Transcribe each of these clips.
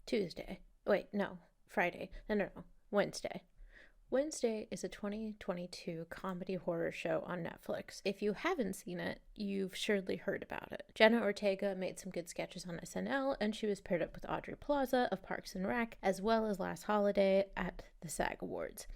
Tuesday. Wait, no. Friday. No. Wednesday. Wednesday is a 2022 comedy horror show on Netflix. If you haven't seen it, you've surely heard about it. Jenna Ortega made some good sketches on SNL, and she was paired up with Audrey Plaza of Parks and Rec, as well as last holiday at the SAG Awards.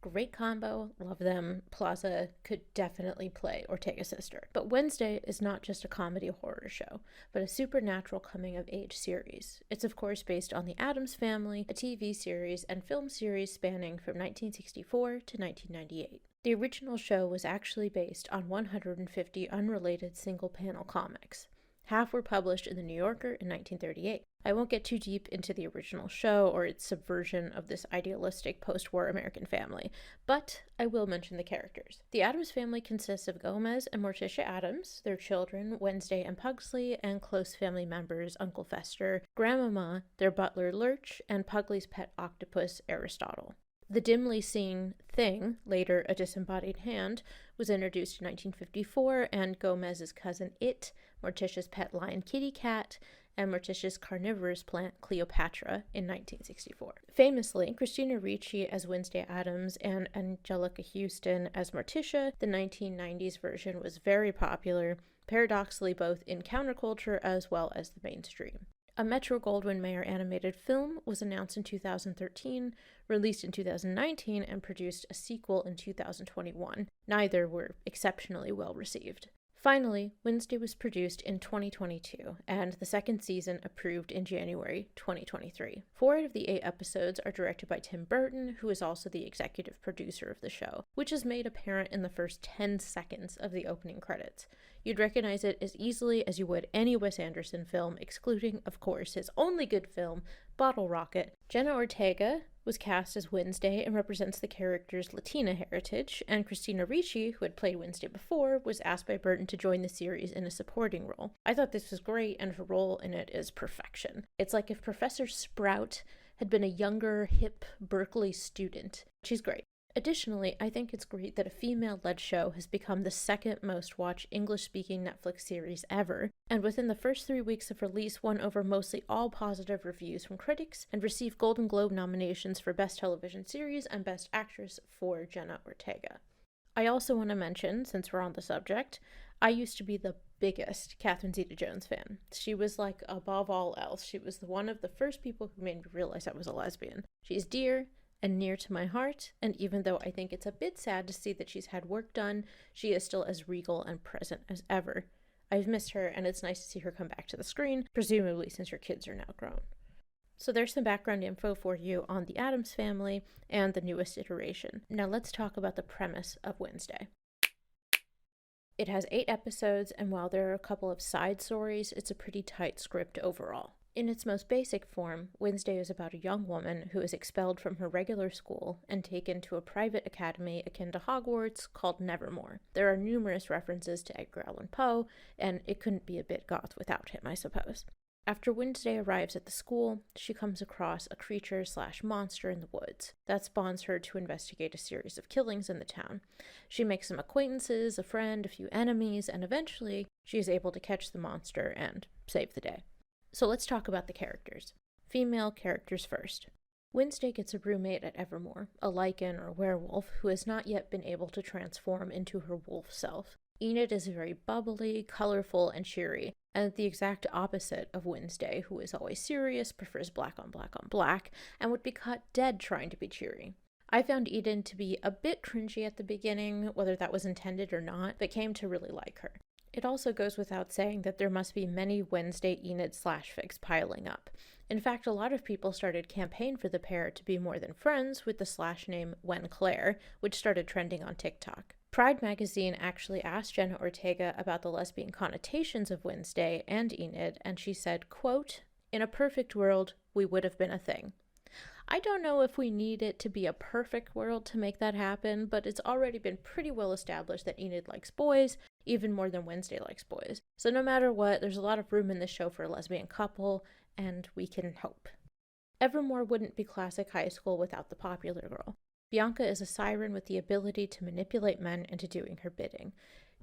Great combo, love them. Plaza could definitely play Ortega's sister. But Wednesday is not just a comedy horror show, but a supernatural coming of age series. It's of course based on The Addams Family, a TV series and film series spanning from 1964 to 1998. The original show was actually based on 150 unrelated single-panel comics. Half were published in The New Yorker in 1938. I won't get too deep into the original show or its subversion of this idealistic post-war American family, but I will mention the characters. The Addams Family consists of Gomez and Morticia Addams, their children Wednesday and Pugsley, and close family members Uncle Fester, Grandmama, their butler Lurch, and Pugsley's pet octopus Aristotle. The dimly seen Thing, later a disembodied hand, was introduced in 1954, and Gomez's cousin It, Morticia's pet lion Kitty Cat, and Morticia's carnivorous plant Cleopatra in 1964. Famously, Christina Ricci as Wednesday Addams and Angelica Houston as Morticia, the 1990s version was very popular, paradoxically both in counterculture as well as the mainstream. A Metro-Goldwyn-Mayer animated film was announced in 2013, released in 2019, and produced a sequel in 2021. Neither were exceptionally well received. Finally, Wednesday was produced in 2022, and the second season approved in January 2023. 4 out of the 8 episodes are directed by Tim Burton, who is also the executive producer of the show, which is made apparent in the first 10 seconds of the opening credits. You'd recognize it as easily as you would any Wes Anderson film, excluding, of course, his only good film, Bottle Rocket. Jenna Ortega was cast as Wednesday and represents the character's Latina heritage, and Christina Ricci, who had played Wednesday before, was asked by Burton to join the series in a supporting role. I thought this was great, and her role in it is perfection. It's like if Professor Sprout had been a younger, hip Berkeley student. She's great. Additionally, I think it's great that a female-led show has become the second most watched English-speaking Netflix series ever, and within the first 3 weeks of release won over mostly all positive reviews from critics and received Golden Globe nominations for Best Television Series and Best Actress for Jenna Ortega. I also want to mention, since we're on the subject, I used to be the biggest Catherine Zeta-Jones fan. She was like above all else. She was one of the first people who made me realize I was a lesbian. She's dear and near to my heart, and even though I think it's a bit sad to see that she's had work done, she is still as regal and present as ever. I've missed her, and it's nice to see her come back to the screen, presumably since her kids are now grown. So there's some background info for you on the Addams Family and the newest iteration. Now let's talk about the premise of Wednesday. It has 8 episodes, and while there are a couple of side stories, it's a pretty tight script overall. In its most basic form, Wednesday is about a young woman who is expelled from her regular school and taken to a private academy akin to Hogwarts called Nevermore. There are numerous references to Edgar Allan Poe, and it couldn't be a bit goth without him, I suppose. After Wednesday arrives at the school, she comes across a creature/monster in the woods. That spawns her to investigate a series of killings in the town. She makes some acquaintances, a friend, a few enemies, and eventually she is able to catch the monster and save the day. So let's talk about the characters. Female characters first. Wednesday gets a roommate at Evermore, a lichen or werewolf who has not yet been able to transform into her wolf self. Enid is very bubbly, colorful, and cheery, and the exact opposite of Wednesday, who is always serious, prefers black on black on black, and would be caught dead trying to be cheery. I found Eden to be a bit cringy at the beginning, whether that was intended or not, but came to really like her. It also goes without saying that there must be many Wednesday Enid /fics piling up. In fact, a lot of people started campaign for the pair to be more than friends with the / name Wen Claire, which started trending on TikTok. Pride magazine actually asked Jenna Ortega about the lesbian connotations of Wednesday and Enid, and she said, quote, "In a perfect world, we would have been a thing." I don't know if we need it to be a perfect world to make that happen, but it's already been pretty well established that Enid likes boys, even more than Wednesday likes boys. So no matter what, there's a lot of room in this show for a lesbian couple, and we can hope. Evermore wouldn't be classic high school without the popular girl. Bianca is a siren with the ability to manipulate men into doing her bidding.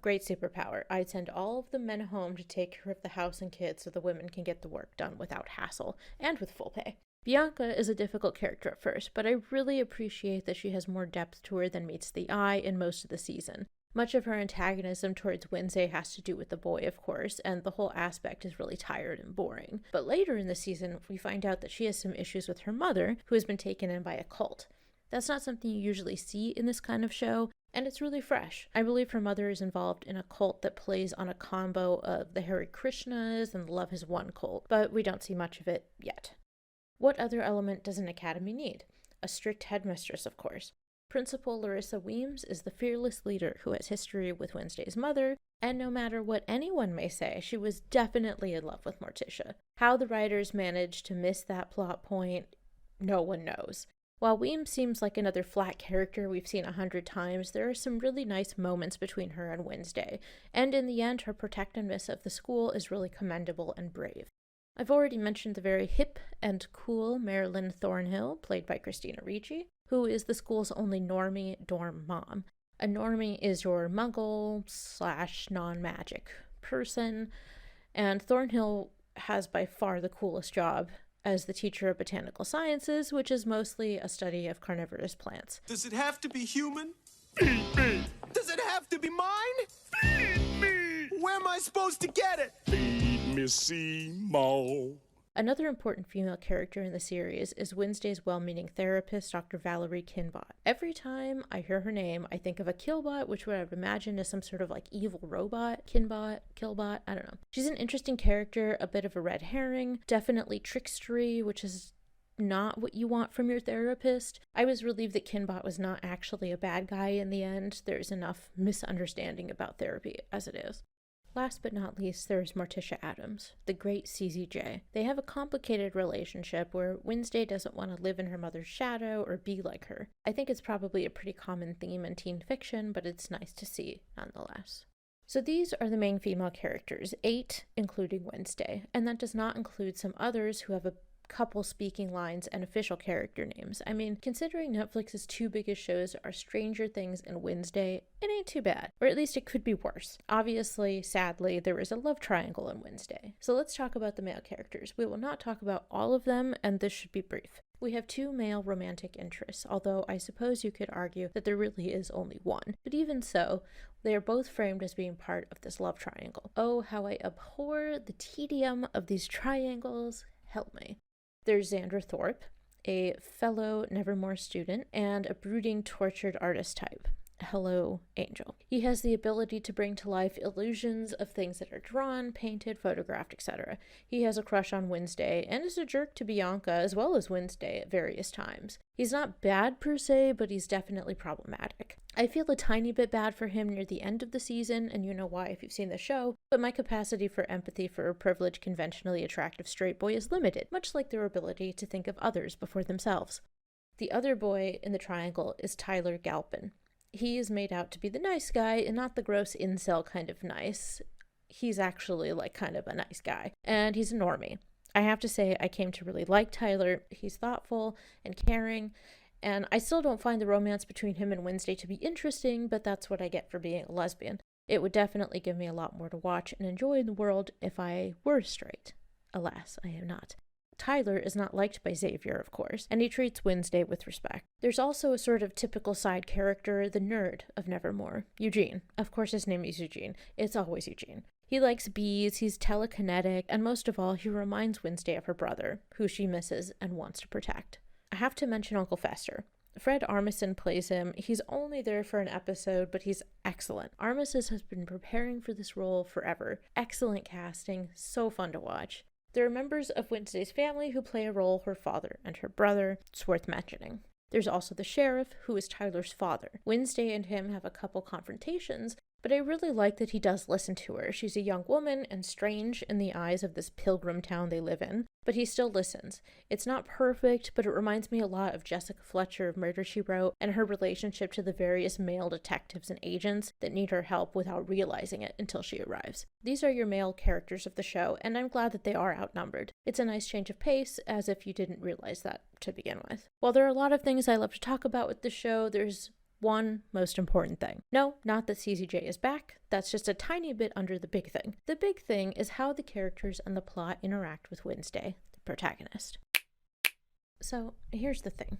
Great superpower. I'd send all of the men home to take care of the house and kids so the women can get the work done without hassle and with full pay. Bianca is a difficult character at first, but I really appreciate that she has more depth to her than meets the eye in most of the season. Much of her antagonism towards Wednesday has to do with the boy, of course, and the whole aspect is really tired and boring. But later in the season, we find out that she has some issues with her mother, who has been taken in by a cult. That's not something you usually see in this kind of show, and it's really fresh. I believe her mother is involved in a cult that plays on a combo of the Hare Krishnas and the Love Has Won cult, but we don't see much of it yet. What other element does an academy need? A strict headmistress, of course. Principal Larissa Weems is the fearless leader who has history with Wednesday's mother, and no matter what anyone may say, she was definitely in love with Morticia. How the writers managed to miss that plot point, no one knows. While Weems seems like another flat character we've seen 100 times, there are some really nice moments between her and Wednesday, and in the end, her protectiveness of the school is really commendable and brave. I've already mentioned the very hip and cool Marilyn Thornhill, played by Christina Ricci, who is the school's only normie dorm mom. A normie is your muggle/non-magic person, and Thornhill has by far the coolest job as the teacher of botanical sciences, which is mostly a study of carnivorous plants. Does it have to be human? Feed me! Does it have to be mine? Feed me! Where am I supposed to get it? Feed me, Seymour. Another important female character in the series is Wednesday's well-meaning therapist, Dr. Valerie Kinbot. Every time I hear her name, I think of a Killbot, which I would imagine is some sort of like evil robot. Kinbot, Killbot, I don't know. She's an interesting character, a bit of a red herring, definitely trickstery, which is not what you want from your therapist. I was relieved that Kinbot was not actually a bad guy in the end. There's enough misunderstanding about therapy as it is. Last but not least, there's Morticia Addams, the great CZJ. They have a complicated relationship where Wednesday doesn't want to live in her mother's shadow or be like her. I think it's probably a pretty common theme in teen fiction, but it's nice to see nonetheless. So these are the main female characters, 8 including Wednesday, and that does not include some others who have a couple speaking lines and official character names. I mean, considering Netflix's two biggest shows are Stranger Things and Wednesday, it ain't too bad. Or at least it could be worse. Obviously, sadly, there is a love triangle in Wednesday. So let's talk about the male characters. We will not talk about all of them, and this should be brief. We have 2 male romantic interests, although I suppose you could argue that there really is only one. But even so, they are both framed as being part of this love triangle. Oh, how I abhor the tedium of these triangles. Help me. There's Xander Thorpe, a fellow Nevermore student, and a brooding, tortured artist type. Hello, Angel. He has the ability to bring to life illusions of things that are drawn, painted, photographed, etc. He has a crush on Wednesday, and is a jerk to Bianca as well as Wednesday at various times. He's not bad per se, but he's definitely problematic. I feel a tiny bit bad for him near the end of the season, and you know why if you've seen the show, but my capacity for empathy for a privileged, conventionally attractive straight boy is limited, much like their ability to think of others before themselves. The other boy in the triangle is Tyler Galpin. He is made out to be the nice guy and not the gross incel kind of nice. He's actually like kind of a nice guy, and he's a normie. I have to say I came to really like Tyler. He's thoughtful and caring, and I still don't find the romance between him and Wednesday to be interesting, but that's what I get for being a lesbian. It would definitely give me a lot more to watch and enjoy in the world if I were straight. Alas, I am not. Tyler is not liked by Xavier, of course, and he treats Wednesday with respect. There's also a sort of typical side character, the nerd of Nevermore, Eugene. Of course his name is Eugene. It's always Eugene. He likes bees, he's telekinetic, and most of all, he reminds Wednesday of her brother, who she misses and wants to protect. I have to mention Uncle Fester. Fred Armisen plays him. He's only there for an episode, but he's excellent. Armisen has been preparing for this role forever. Excellent casting, so fun to watch. There are members of Wednesday's family who play a role, her father and her brother. It's worth mentioning. There's also the sheriff, who is Tyler's father. Wednesday and him have a couple confrontations, but I really like that he does listen to her. She's a young woman and strange in the eyes of this pilgrim town they live in, but he still listens. It's not perfect, but it reminds me a lot of Jessica Fletcher of Murder, She Wrote, and her relationship to the various male detectives and agents that need her help without realizing it until she arrives. These are your male characters of the show, and I'm glad that they are outnumbered. It's a nice change of pace, as if you didn't realize that to begin with. While there are a lot of things I love to talk about with the show, there's one most important thing. No, not that CCJ is back. That's just a tiny bit under the big thing. The big thing is how the characters and the plot interact with Wednesday, the protagonist. So here's the thing.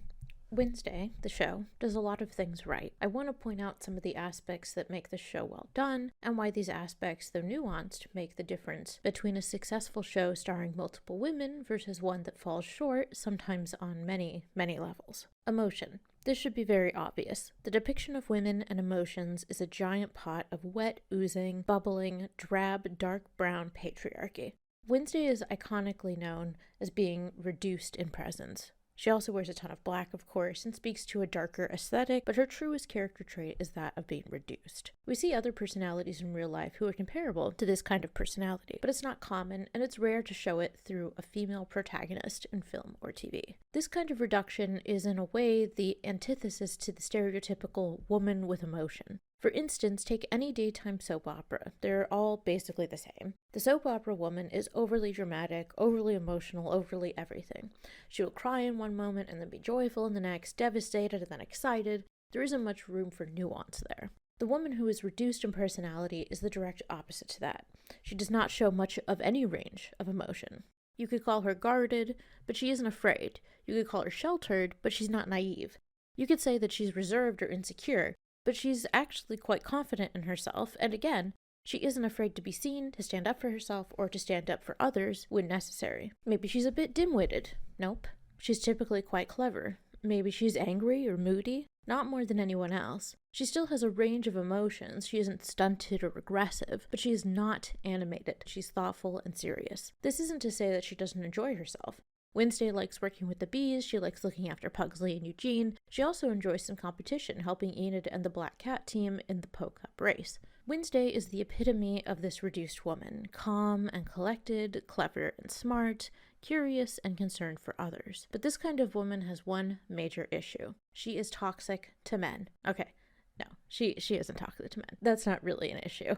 Wednesday, the show, does a lot of things right. I want to point out some of the aspects that make the show well done, and why these aspects, though nuanced, make the difference between a successful show starring multiple women versus one that falls short, sometimes on many, many levels. Emotion. This should be very obvious. The depiction of women and emotions is a giant pot of wet, oozing, bubbling, drab, dark brown patriarchy. Wednesday is iconically known as being reduced in presence. She also wears a ton of black, of course, and speaks to a darker aesthetic, but her truest character trait is that of being reduced. We see other personalities in real life who are comparable to this kind of personality, but it's not common, and it's rare to show it through a female protagonist in film or TV. This kind of reduction is, in a way, the antithesis to the stereotypical woman with emotion. For instance, take any daytime soap opera. They're all basically the same. The soap opera woman is overly dramatic, overly emotional, overly everything. She will cry in one moment and then be joyful in the next, devastated and then excited. There isn't much room for nuance there. The woman who is reduced in personality is the direct opposite to that. She does not show much of any range of emotion. You could call her guarded, but she isn't afraid. You could call her sheltered, but she's not naive. You could say that she's reserved or insecure, but she's actually quite confident in herself, and again, she isn't afraid to be seen, to stand up for herself, or to stand up for others when necessary. Maybe she's a bit dim-witted. Nope. She's typically quite clever. Maybe she's angry or moody. Not more than anyone else. She still has a range of emotions. She isn't stunted or aggressive, but she is not animated. She's thoughtful and serious. This isn't to say that she doesn't enjoy herself. Wednesday likes working with the bees, she likes looking after Pugsley and Eugene. She also enjoys some competition, helping Enid and the Black Cat team in the Po Cup race. Wednesday is the epitome of this reduced woman, calm and collected, clever and smart, curious and concerned for others. But this kind of woman has one major issue. She is toxic to men. Okay, no, she isn't toxic to men. That's not really an issue.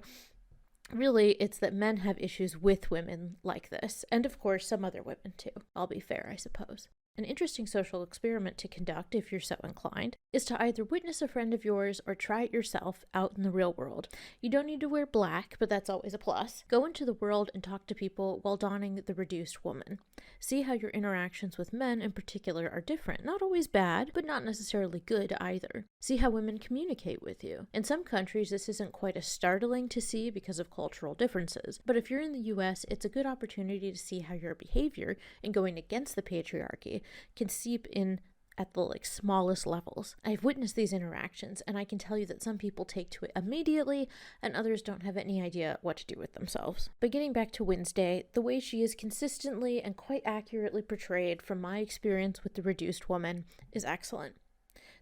Really, it's that men have issues with women like this, and of course some other women too. I'll be fair, I suppose. An interesting social experiment to conduct, if you're so inclined, is to either witness a friend of yours or try it yourself out in the real world. You don't need to wear black, but that's always a plus. Go into the world and talk to people while donning the reduced woman. See how your interactions with men in particular are different. Not always bad, but not necessarily good either. See how women communicate with you. In some countries, this isn't quite as startling to see because of cultural differences, but if you're in the US, it's a good opportunity to see how your behavior in going against the patriarchy can seep in at the smallest levels. I've witnessed these interactions, and I can tell you that some people take to it immediately, and others don't have any idea what to do with themselves. But getting back to Wednesday, the way she is consistently and quite accurately portrayed from my experience with the reduced woman is excellent.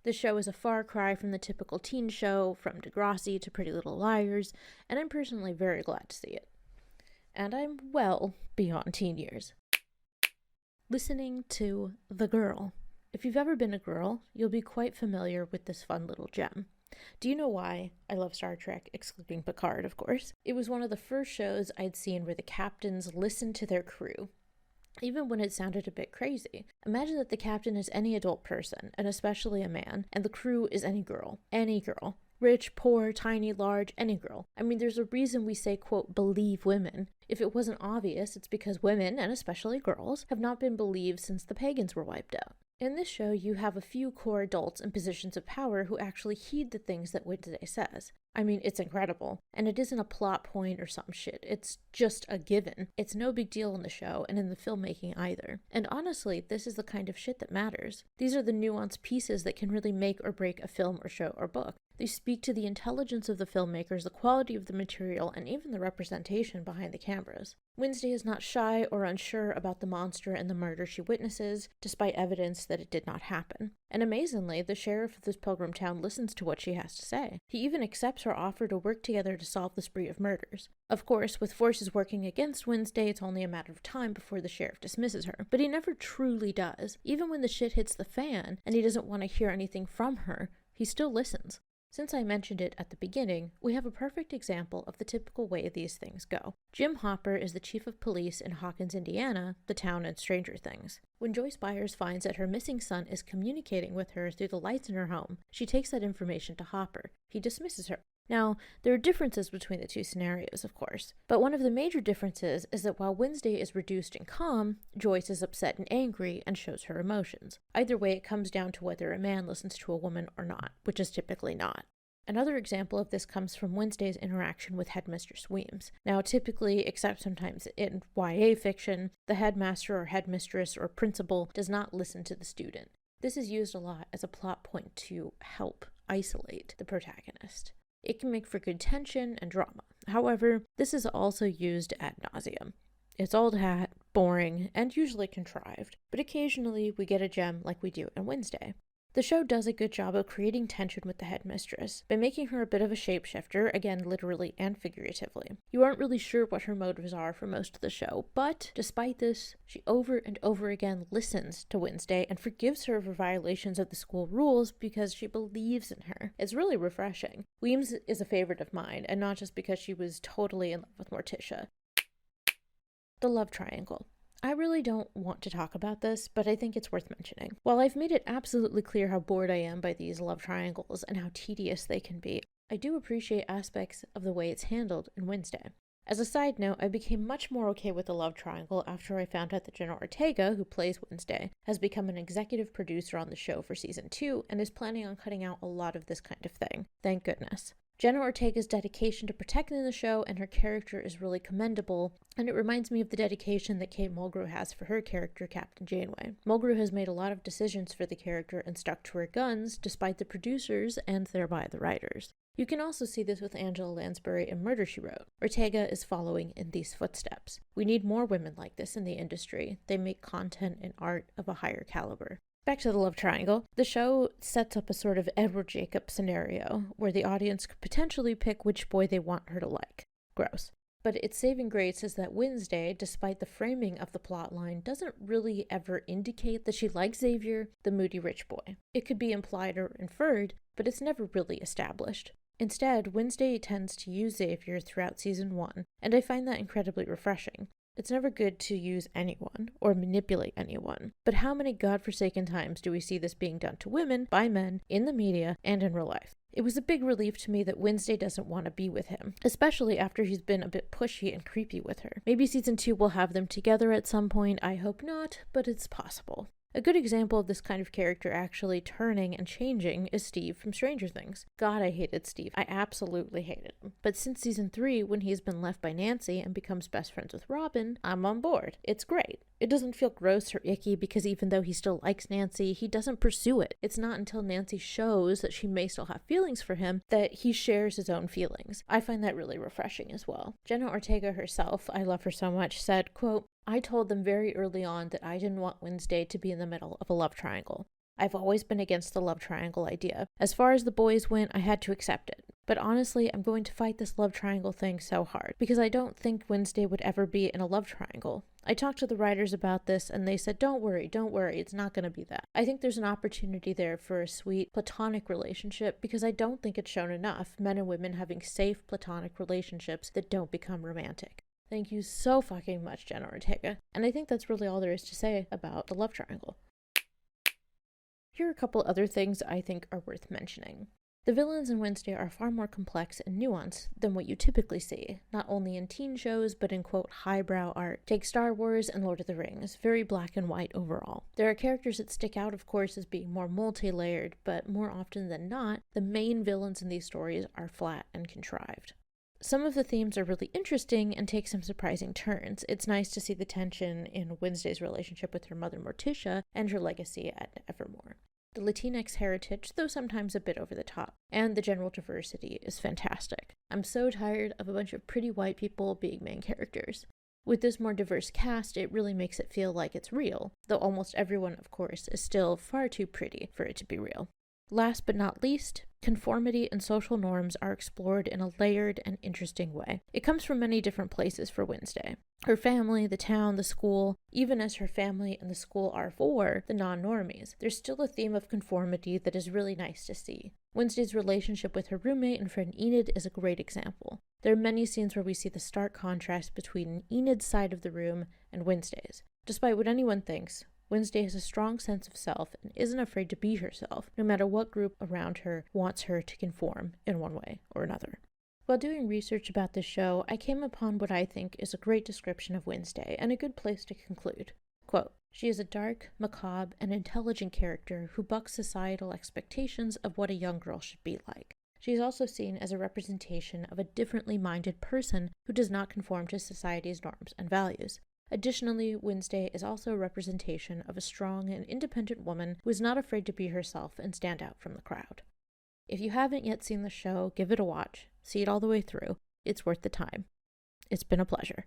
This show is a far cry from the typical teen show, from Degrassi to Pretty Little Liars, and I'm personally very glad to see it. And I'm well beyond teen years. Listening to The Girl. If you've ever been a girl, you'll be quite familiar with this fun little gem. Do you know why I love Star Trek, excluding Picard, of course? It was one of the first shows I'd seen where the captains listened to their crew, even when it sounded a bit crazy. Imagine that the captain is any adult person, and especially a man, and the crew is any girl. Any girl. Rich, poor, tiny, large, any girl. I mean, there's a reason we say, quote, believe women. If it wasn't obvious, it's because women, and especially girls, have not been believed since the pagans were wiped out. In this show, you have a few core adults in positions of power who actually heed the things that Wednesday says. I mean, it's incredible. And it isn't a plot point or some shit. It's just a given. It's no big deal in the show and in the filmmaking either. And honestly, this is the kind of shit that matters. These are the nuanced pieces that can really make or break a film or show or book. They speak to the intelligence of the filmmakers, the quality of the material, and even the representation behind the cameras. Wednesday is not shy or unsure about the monster and the murder she witnesses, despite evidence that it did not happen. And amazingly, the sheriff of this pilgrim town listens to what she has to say. He even accepts her offer to work together to solve the spree of murders. Of course, with forces working against Wednesday, it's only a matter of time before the sheriff dismisses her. But he never truly does. Even when the shit hits the fan, and he doesn't want to hear anything from her, he still listens. Since I mentioned it at the beginning, we have a perfect example of the typical way these things go. Jim Hopper is the chief of police in Hawkins, Indiana, the town in Stranger Things. When Joyce Byers finds that her missing son is communicating with her through the lights in her home, she takes that information to Hopper. He dismisses her. Now, there are differences between the two scenarios, of course, but one of the major differences is that while Wednesday is reduced and calm, Joyce is upset and angry and shows her emotions. Either way, it comes down to whether a man listens to a woman or not, which is typically not. Another example of this comes from Wednesday's interaction with Headmistress Weems. Now, typically, except sometimes in YA fiction, the headmaster or headmistress or principal does not listen to the student. This is used a lot as a plot point to help isolate the protagonist. It can make for good tension and drama. However, this is also used ad nauseum. It's old hat, boring, and usually contrived, but occasionally we get a gem like we do in Wednesday. The show does a good job of creating tension with the headmistress by making her a bit of a shapeshifter, again literally and figuratively. You aren't really sure what her motives are for most of the show, but despite this, she over and over again listens to Wednesday and forgives her for violations of the school rules because she believes in her. It's really refreshing. Weems is a favorite of mine, and not just because she was totally in love with Morticia. The love triangle. I really don't want to talk about this, but I think it's worth mentioning. While I've made it absolutely clear how bored I am by these love triangles and how tedious they can be, I do appreciate aspects of the way it's handled in Wednesday. As a side note, I became much more okay with the love triangle after I found out that Jenna Ortega, who plays Wednesday, has become an executive producer on the show for season 2 and is planning on cutting out a lot of this kind of thing. Thank goodness. Jenna Ortega's dedication to protecting the show and her character is really commendable, and it reminds me of the dedication that Kate Mulgrew has for her character, Captain Janeway. Mulgrew has made a lot of decisions for the character and stuck to her guns, despite the producers and thereby the writers. You can also see this with Angela Lansbury in Murder, She Wrote. Ortega is following in these footsteps. We need more women like this in the industry. They make content and art of a higher caliber. Back to the love triangle, the show sets up a sort of Edward Jacob scenario where the audience could potentially pick which boy they want her to like. Gross. But its saving grace is that Wednesday, despite the framing of the plotline, doesn't really ever indicate that she likes Xavier, the moody rich boy. It could be implied or inferred, but it's never really established. Instead, Wednesday tends to use Xavier throughout season 1, and I find that incredibly refreshing. It's never good to use anyone or manipulate anyone, but how many godforsaken times do we see this being done to women by men in the media and in real life? It was a big relief to me that Wednesday doesn't want to be with him, especially after he's been a bit pushy and creepy with her. Maybe season 2 will have them together at some point. I hope not, but it's possible. A good example of this kind of character actually turning and changing is Steve from Stranger Things. God, I hated Steve. I absolutely hated him. But since season 3, when he's been left by Nancy and becomes best friends with Robin, I'm on board. It's great. It doesn't feel gross or icky because even though he still likes Nancy, he doesn't pursue it. It's not until Nancy shows that she may still have feelings for him that he shares his own feelings. I find that really refreshing as well. Jenna Ortega herself, I love her so much, said, quote, "I told them very early on that I didn't want Wednesday to be in the middle of a love triangle. I've always been against the love triangle idea. As far as the boys went, I had to accept it. But honestly, I'm going to fight this love triangle thing so hard, because I don't think Wednesday would ever be in a love triangle. I talked to the writers about this, and they said, don't worry, it's not going to be that. I think there's an opportunity there for a sweet, platonic relationship, because I don't think it's shown enough, men and women having safe, platonic relationships that don't become romantic." Thank you so fucking much, Jenna Ortega. And I think that's really all there is to say about the love triangle. Here are a couple other things I think are worth mentioning. The villains in Wednesday are far more complex and nuanced than what you typically see, not only in teen shows, but in, quote, highbrow art. Take Star Wars and Lord of the Rings, very black and white overall. There are characters that stick out, of course, as being more multi-layered, but more often than not, the main villains in these stories are flat and contrived. Some of the themes are really interesting and take some surprising turns. It's nice to see the tension in Wednesday's relationship with her mother Morticia and her legacy at Evermore. The Latinx heritage, though sometimes a bit over the top, and the general diversity is fantastic. I'm so tired of a bunch of pretty white people being main characters. With this more diverse cast, it really makes it feel like it's real, though almost everyone, of course, is still far too pretty for it to be real. Last but not least, conformity and social norms are explored in a layered and interesting way. It comes from many different places for Wednesday. Her family, the town, the school, even as her family and the school are for the non-normies, there's still a theme of conformity that is really nice to see. Wednesday's relationship with her roommate and friend Enid is a great example. There are many scenes where we see the stark contrast between Enid's side of the room and Wednesday's. Despite what anyone thinks, Wednesday has a strong sense of self and isn't afraid to be herself, no matter what group around her wants her to conform in one way or another. While doing research about this show, I came upon what I think is a great description of Wednesday and a good place to conclude. Quote, "She is a dark, macabre, and intelligent character who bucks societal expectations of what a young girl should be like. She is also seen as a representation of a differently minded person who does not conform to society's norms and values. Additionally, Wednesday is also a representation of a strong and independent woman who is not afraid to be herself and stand out from the crowd." If you haven't yet seen the show, give it a watch. See it all the way through. It's worth the time. It's been a pleasure.